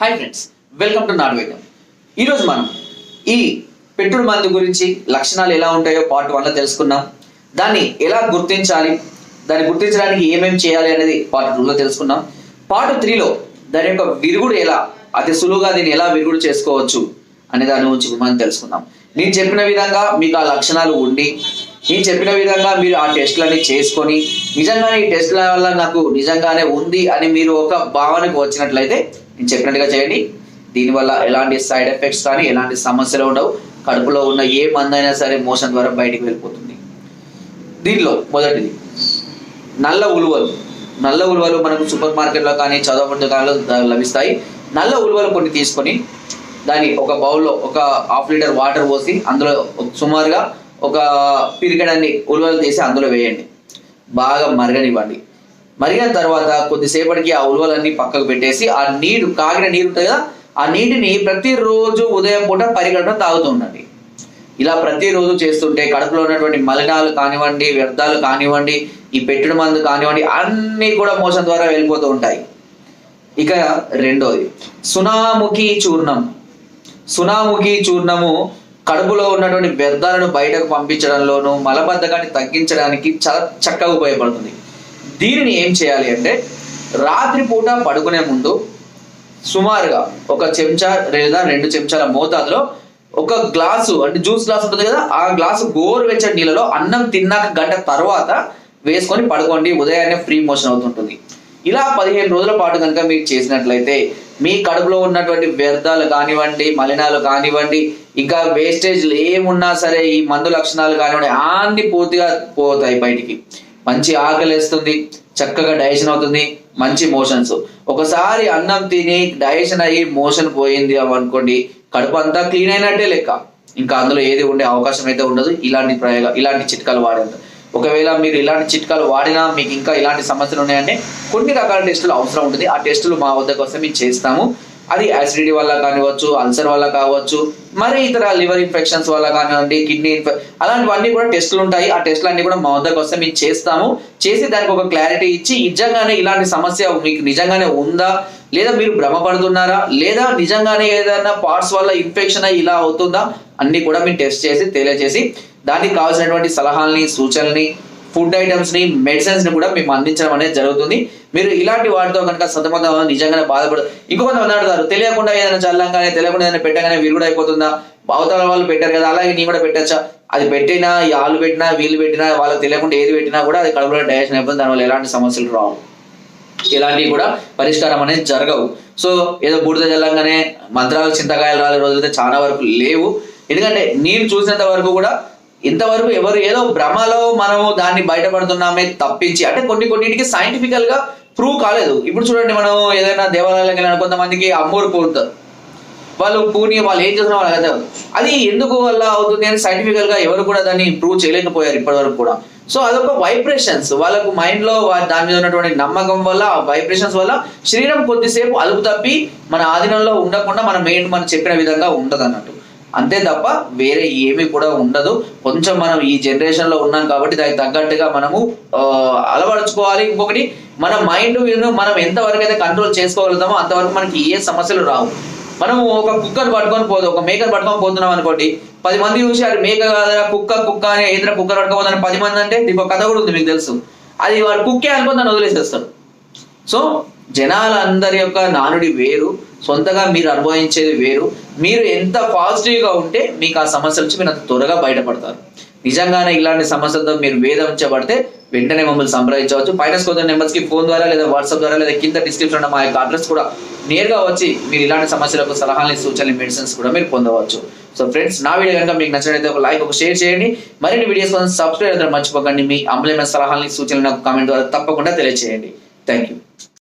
Hi friends, welcome to Natvedam. ఈరోజు మనం ఈ పెట్టుడు మందు గురించి లక్షణాలు ఎలా ఉంటాయో పార్ట్ 1లో తెలుసుకున్నాం. దాన్ని ఎలా గుర్తించాలి, దాన్ని గుర్తించడానికి ఏమేమి చేయాలి అనేది పార్ట్ 2లో తెలుసుకున్నాం. పార్ట్ 3లో దాని యొక్క విరుగుడు ఎలా, అతి సులువుగా దీన్ని ఎలా విరుగుడు చేసుకోవచ్చు అనే దాని గురించి మనం తెలుసుకుందాం. నేను చెప్పిన విధంగా మీకు ఆ లక్షణాలు ఉండి, నేను చెప్పిన విధంగా మీరు ఆ టెస్టులన్నీ చేసుకొని నిజంగానే ఈ టెస్టుల వల్ల నాకు నిజంగానే ఉంది అని మీరు ఒక భావనకు వచ్చినట్లయితే నేను చెప్పినట్టుగా చేయండి. దీనివల్ల ఎలాంటి సైడ్ ఎఫెక్ట్స్ కానీ ఎలాంటి సమస్యలు ఉండవు. కడుపులో ఉన్న ఏ మందైనా సరే మోషన్ ద్వారా బయటికి వెళ్ళిపోతుంది. దీనిలో మొదటిది నల్ల ఉలువలు. నల్ల ఉలువలు మనకు సూపర్ మార్కెట్లో కానీ చదువు పుస్తకాల్లో లభిస్తాయి. నల్ల ఉలువలు కొన్ని తీసుకొని దాన్ని ఒక బౌల్లో ఒక 1/2 లీటర్ వాటర్ పోసి అందులో సుమారుగా ఒక పిరికెడన్ని ఉలువలు తీసి అందులో వేయండి. బాగా మరగనివ్వండి. మరిగిన తర్వాత కొద్దిసేపటికి ఆ ఉలువలన్నీ పక్కకు పెట్టేసి ఆ నీరు, కాగిన నీరు ఉంటుంది కదా, ఆ నీటిని ప్రతిరోజు ఉదయం పూట పరిగెట్టడం తాగుతూ ఉండండి. ఇలా ప్రతిరోజు చేస్తుంటే కడుపులో ఉన్నటువంటి మలినాలు కానివ్వండి, వ్యర్థాలు కానివ్వండి, ఈ పెట్టుడు మందు కానివ్వండి, అన్నీ కూడా మోషన్ ద్వారా వెళ్ళిపోతూ ఉంటాయి. ఇక రెండోది సునాముఖి చూర్ణం. సునాముఖి చూర్ణము కడుపులో ఉన్నటువంటి వ్యర్థాలను బయటకు పంపించడంలోనూ మలబద్ధకాన్ని తగ్గించడానికి చాలా చక్కగా ఉపయోగపడుతుంది. దీనిని ఏం చేయాలి అంటే రాత్రిపూట పడుకునే ముందు సుమారుగా 1 చెంచా లేదా 2 చెంచాల మోతాదులో ఒక గ్లాసు, అంటే జ్యూస్ గ్లాస్ ఉంటుంది కదా, ఆ గ్లాసు గోరువెచ్చని నీళ్ళలో అన్నం తిన్నాక గంట తర్వాత వేసుకొని పడుకోండి. ఉదయాన్నే ఫ్రీ మోషన్ అవుతుంటుంది. ఇలా 15 రోజుల పాటు కనుక మీరు చేసినట్లయితే మీ కడుపులో ఉన్నటువంటి వ్యర్థాలు కానివ్వండి, మలినాలు కానివ్వండి, ఇంకా వేస్టేజ్లు ఏమున్నా సరే, ఈ మందు లక్షణాలు కానివ్వండి, అన్ని పూర్తిగా పోతాయి బయటికి. మంచి ఆకలి వేస్తుంది, చక్కగా డైజెషన్ అవుతుంది, మంచి మోషన్స్. ఒకసారి అన్నం తిని డైజెషన్ అయ్యి మోషన్ పోయింది అనుకోండి, కడుపు అంతా క్లీన్ అయినట్టే లెక్క. ఇంకా అందులో ఏది ఉండే అవకాశం అయితే ఉండదు. ఇలాంటి చిట్కాలు వాడేంత. ఒకవేళ మీరు ఇలాంటి చిట్కాలు వాడినా మీకు ఇంకా ఇలాంటి సమస్యలు ఉన్నాయంటే కొన్ని రకాల టెస్టులు అవసరం ఉంటుంది. ఆ టెస్టులు మా వద్దకు వస్తే మేము చేస్తాము. అది యాసిడిటీ వల్ల కానివచ్చు, అల్సర్ వల్ల కావచ్చు, మరి ఇతర లివర్ ఇన్ఫెక్షన్స్ వల్ల కానివ్వండి, కిడ్నీ అలాంటివన్నీ కూడా టెస్టులు ఉంటాయి. ఆ టెస్టులు అన్ని కూడా మా వద్దకు వస్తే మేము చేస్తాము. చేసి దానికి ఒక క్లారిటీ ఇచ్చి నిజంగానే ఇలాంటి సమస్య మీకు నిజంగానే ఉందా, లేదా మీరు భ్రమపడుతున్నారా, లేదా నిజంగానే ఏదైనా పార్ట్స్ వల్ల ఇన్ఫెక్షన్ అయ్యి ఇలా అవుతుందా అన్ని కూడా మేము టెస్ట్ చేసి తెలియజేసి దానికి కావాల్సినటువంటి సలహాలని, సూచనల్ని, ఫుడ్ ఐటమ్స్ ని, మెడిసిన్స్ ని కూడా మేము అందించడం అనేది జరుగుతుంది. మీరు ఇలాంటి వాటితో కనుక సతమతం నిజంగానే బాధపడదు. ఇంకొంతమంది అడుగుతారు, తెలియకుండా ఏదైనా చల్లంగానే, తెలియకుండా ఏదైనా పెట్టగానే విరుగుడు అయిపోతుందా, అవతల వాళ్ళు పెట్టారు కదా అలాగే నీ కూడా పెట్టచ్చా? అది పెట్టినా, వాళ్ళు పెట్టినా, వీళ్ళు పెట్టినా, వాళ్ళకి తెలియకుండా ఏది పెట్టినా కూడా అది కడుపులో డైజెషన్ అయిపోతుంది. దానివల్ల ఎలాంటి సమస్యలు రావు, ఎలాంటివి కూడా పరిష్కారం అనేది జరగవు. సో ఏదో బూడిద జల్లంగానే మంత్రాలు చింతకాయలు రాలే రోజులైతే చాలా వరకు లేవు. ఎందుకంటే నేను చూసినంత వరకు కూడా ఇంతవరకు ఎవరు ఏదో భ్రమలో మనము దాన్ని బయటపడుతున్నామే తప్పించి, అంటే కొన్నిటికి సైంటిఫికల్ గా ప్రూవ్ కాలేదు. ఇప్పుడు చూడండి, మనం ఏదైనా దేవాలయాలకు వెళ్ళిన కొంతమందికి అమ్మూరు పూలుతారు, వాళ్ళు పూని వాళ్ళు ఏం చేస్తున్నా వాళ్ళకి అదే అది ఎందుకు వల్ల అవుతుంది అని సైంటిఫికల్ గా ఎవరు కూడా దాన్ని ప్రూవ్ చేయలేకపోయారు ఇప్పటి వరకు కూడా. సో అదొక వైబ్రేషన్స్, వాళ్ళకు మైండ్ లో దాని మీద ఉన్నటువంటి నమ్మకం వల్ల, ఆ వైబ్రేషన్స్ వల్ల శరీరం కొద్దిసేపు అదుపు తప్పి మన ఆధీనంలో ఉండకుండా మనం చెప్పిన విధంగా ఉండదు అన్నట్టు. అంతే తప్ప వేరే ఏమీ కూడా ఉండదు. కొంచెం మనం ఈ జనరేషన్ లో ఉన్నాం కాబట్టి దానికి తగ్గట్టుగా మనము అలవరుచుకోవాలి. ఇంకొకటి, మన మైండ్ మనం ఎంతవరకు అయితే కంట్రోల్ చేసుకోగలుగుతామో అంతవరకు మనకి ఏ సమస్యలు రావు. మనము ఒక కుక్కను పట్టుకొని ఒక మేకను పట్టుకొని పోతున్నాం అనుకోండి, 10 మంది చూసి అది మేక కాదా, కుక్క అని ఏదైనా కుక్కను పట్టుకోపోతాను 10 మంది అంటే దీనికి ఒక కథ కూడా ఉంది, మీకు తెలుసు. అది వాడు కుక్కే అనుకుని దాన్ని వదిలేసేస్తాడు. సో జనాలందరి యొక్క నానుడి వేరు, సొంతగా మీరు అనుభవించేది వేరు. మీరు ఎంత పాజిటివ్గా ఉంటే మీకు ఆ సమస్యల నుంచి మీరు అంత త్వరగా బయటపడతారు. నిజంగానే ఇలాంటి సమస్యలతో మీరు వేధించబడితే వెంటనే మమ్మల్ని సంప్రదించవచ్చు. పైన స్కోర్ నెంబర్స్కి ఫోన్ ద్వారా లేదా వాట్సాప్ ద్వారా లేదా కింద డిస్క్రిప్షన్ మా యొక్క అడ్రస్ కూడా నేరుగా వచ్చి మీరు ఇలాంటి సమస్యలకు సలహాలని, సూచనలు, మెడిసిన్స్ కూడా మీరు పొందవచ్చు. సో ఫ్రెండ్స్, నా వీడియో కనుక మీకు నచ్చినట్లయితే ఒక లైక్, ఒక షేర్ చేయండి. మరిన్ని వీడియోస్ కోసం సబ్స్క్రైబ్ అయితే మర్చిపోకండి. మీ అమూల్యమైన సలహాలని, సూచనలు నాకు కామెంట్ ద్వారా తప్పకుండా తెలియజేయండి. Thank you.